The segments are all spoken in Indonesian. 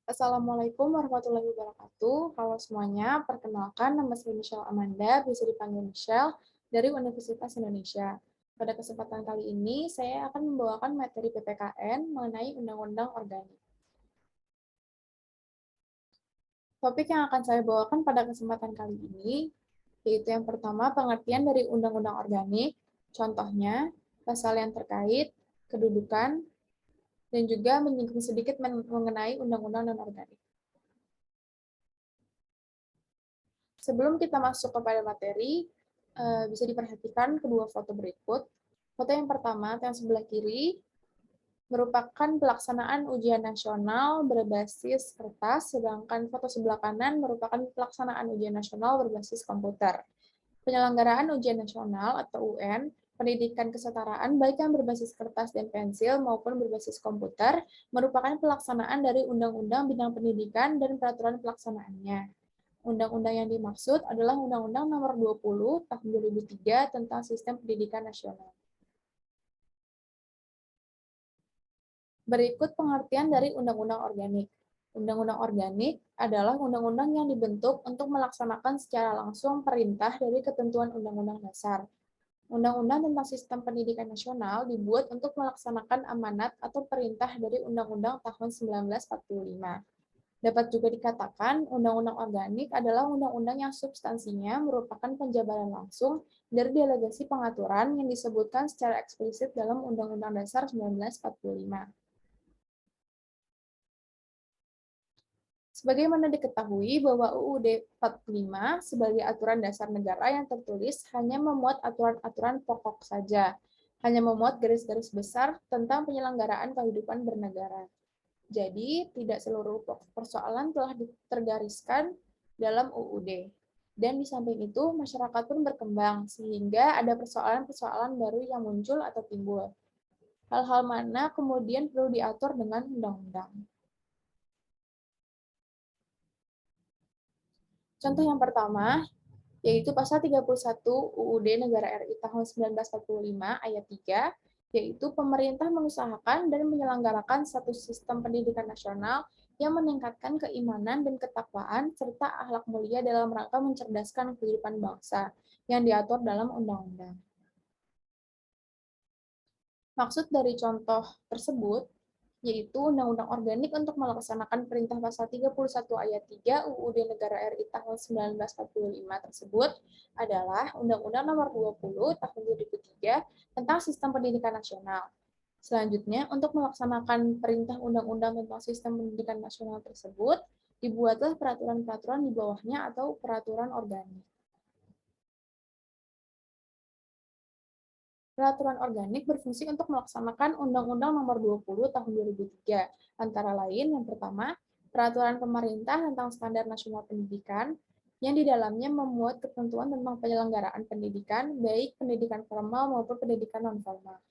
Assalamualaikum warahmatullahi wabarakatuh. Halo semuanya, perkenalkan nama saya Michelle Amanda, bisa dipanggil Michelle, dari Universitas Indonesia. Pada kesempatan kali ini, saya akan membawakan materi PPKN mengenai Undang-Undang Organik. Topik yang akan saya bawakan pada kesempatan kali ini, yaitu yang pertama, pengertian dari Undang-Undang Organik, contohnya, pasal yang terkait, kedudukan, dan juga menyinggung sedikit mengenai Undang-Undang Non-Organik. Sebelum kita masuk kepada materi, bisa diperhatikan kedua foto berikut. Foto yang pertama, yang sebelah kiri, merupakan pelaksanaan ujian nasional berbasis kertas, sedangkan foto sebelah kanan merupakan pelaksanaan ujian nasional berbasis komputer. Penyelenggaraan ujian nasional atau UN, pendidikan kesetaraan baik yang berbasis kertas dan pensil maupun berbasis komputer, merupakan pelaksanaan dari Undang-Undang Bidang Pendidikan dan peraturan pelaksanaannya. Undang-undang yang dimaksud adalah Undang-Undang Nomor 20 Tahun 2003 tentang Sistem Pendidikan Nasional. Berikut pengertian dari Undang-Undang Organik. Undang-Undang Organik adalah undang-undang yang dibentuk untuk melaksanakan secara langsung perintah dari ketentuan Undang-Undang Dasar. Undang-Undang tentang Sistem Pendidikan Nasional dibuat untuk melaksanakan amanat atau perintah dari Undang-Undang tahun 1945. Dapat juga dikatakan, Undang-Undang Organik adalah undang-undang yang substansinya merupakan penjabaran langsung dari delegasi pengaturan yang disebutkan secara eksplisit dalam Undang-Undang Dasar 1945. Sebagaimana diketahui bahwa UUD 45 sebagai aturan dasar negara yang tertulis hanya memuat aturan-aturan pokok saja, hanya memuat garis-garis besar tentang penyelenggaraan kehidupan bernegara. Jadi, tidak seluruh persoalan telah tergariskan dalam UUD. Dan di samping itu, masyarakat pun berkembang, sehingga ada persoalan-persoalan baru yang muncul atau timbul. Hal-hal mana kemudian perlu diatur dengan undang-undang. Contoh yang pertama, yaitu pasal 31 UUD Negara RI tahun 1945 ayat 3, yaitu pemerintah mengusahakan dan menyelenggarakan satu sistem pendidikan nasional yang meningkatkan keimanan dan ketakwaan serta akhlak mulia dalam rangka mencerdaskan kehidupan bangsa yang diatur dalam undang-undang. Maksud dari contoh tersebut yaitu Undang-Undang Organik untuk melaksanakan perintah pasal 31 ayat 3 UUD Negara RI tahun 1945 tersebut adalah Undang-Undang Nomor 20 Tahun 2003 tentang Sistem Pendidikan Nasional. Selanjutnya, untuk melaksanakan perintah Undang-Undang tentang Sistem Pendidikan Nasional tersebut, dibuatlah peraturan-peraturan di bawahnya atau peraturan organik. Peraturan organik berfungsi untuk melaksanakan Undang-Undang Nomor 20 Tahun 2003. Antara lain, yang pertama, Peraturan Pemerintah tentang Standar Nasional Pendidikan, yang di dalamnya memuat ketentuan tentang penyelenggaraan pendidikan, baik pendidikan formal maupun pendidikan non-formal.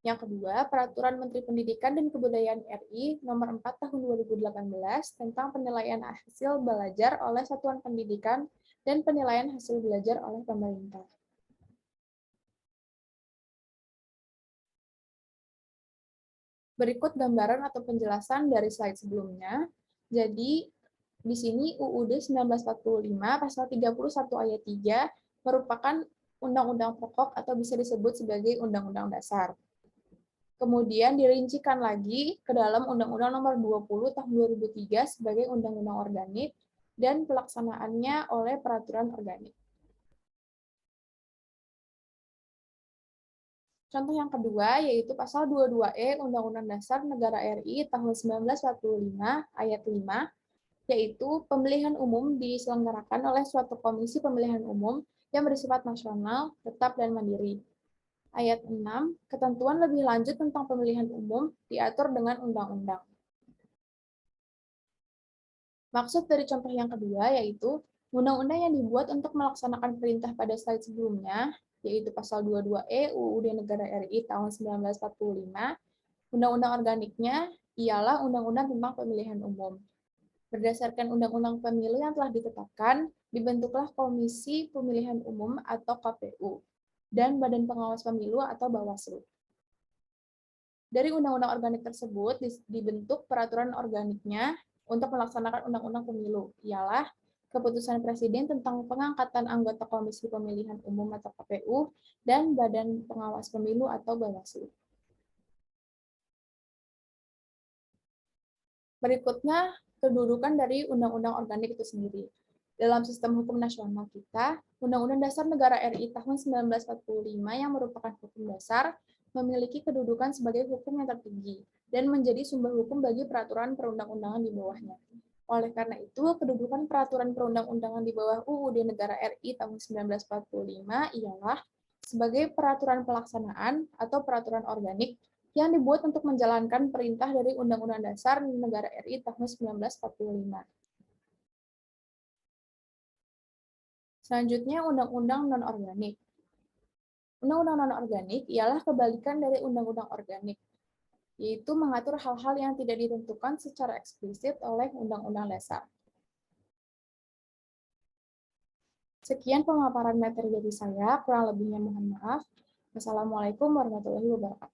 Yang kedua, Peraturan Menteri Pendidikan dan Kebudayaan RI Nomor 4 Tahun 2018 tentang penilaian hasil belajar oleh satuan pendidikan dan penilaian hasil belajar oleh pemerintah. Berikut gambaran atau penjelasan dari slide sebelumnya. Jadi, di sini UUD 1945 pasal 31 ayat 3 merupakan undang-undang pokok atau bisa disebut sebagai undang-undang dasar. Kemudian dirincikan lagi ke dalam Undang-Undang Nomor 20 Tahun 2003 sebagai undang-undang organik dan pelaksanaannya oleh peraturan organik. Contoh yang kedua yaitu pasal 22E Undang-Undang Dasar Negara RI tahun 1945 ayat 5, yaitu pemilihan umum diselenggarakan oleh suatu komisi pemilihan umum yang bersifat nasional, tetap, dan mandiri. Ayat 6, ketentuan lebih lanjut tentang pemilihan umum diatur dengan undang-undang. Maksud dari contoh yang kedua yaitu undang-undang yang dibuat untuk melaksanakan perintah pada slide sebelumnya, yaitu pasal 22E UUD Negara RI tahun 1945, undang-undang organiknya ialah undang-undang tentang pemilihan umum. Berdasarkan Undang-Undang Pemilu yang telah ditetapkan, dibentuklah Komisi Pemilihan Umum atau KPU dan Badan Pengawas Pemilu atau Bawaslu. Dari Undang-Undang Organik tersebut dibentuk peraturan organiknya untuk melaksanakan Undang-Undang Pemilu ialah Keputusan Presiden tentang pengangkatan anggota Komisi Pemilihan Umum atau KPU dan Badan Pengawas Pemilu atau Bawaslu. Berikutnya, kedudukan dari Undang-Undang Organik itu sendiri. Dalam sistem hukum nasional kita, Undang-Undang Dasar Negara RI tahun 1945 yang merupakan hukum dasar memiliki kedudukan sebagai hukum yang tertinggi dan menjadi sumber hukum bagi peraturan perundang-undangan di bawahnya. Oleh karena itu, kedudukan peraturan perundang-undangan di bawah UUD Negara RI tahun 1945 ialah sebagai peraturan pelaksanaan atau peraturan organik yang dibuat untuk menjalankan perintah dari Undang-Undang Dasar Negara RI tahun 1945. Selanjutnya, Undang-Undang Non-Organik. Undang-Undang Non-Organik ialah kebalikan dari Undang-Undang Organik, yaitu mengatur hal-hal yang tidak ditentukan secara eksplisit oleh Undang-Undang Dasar. Sekian pemaparan materi dari saya, kurang lebihnya mohon maaf. Wassalamualaikum warahmatullahi wabarakatuh.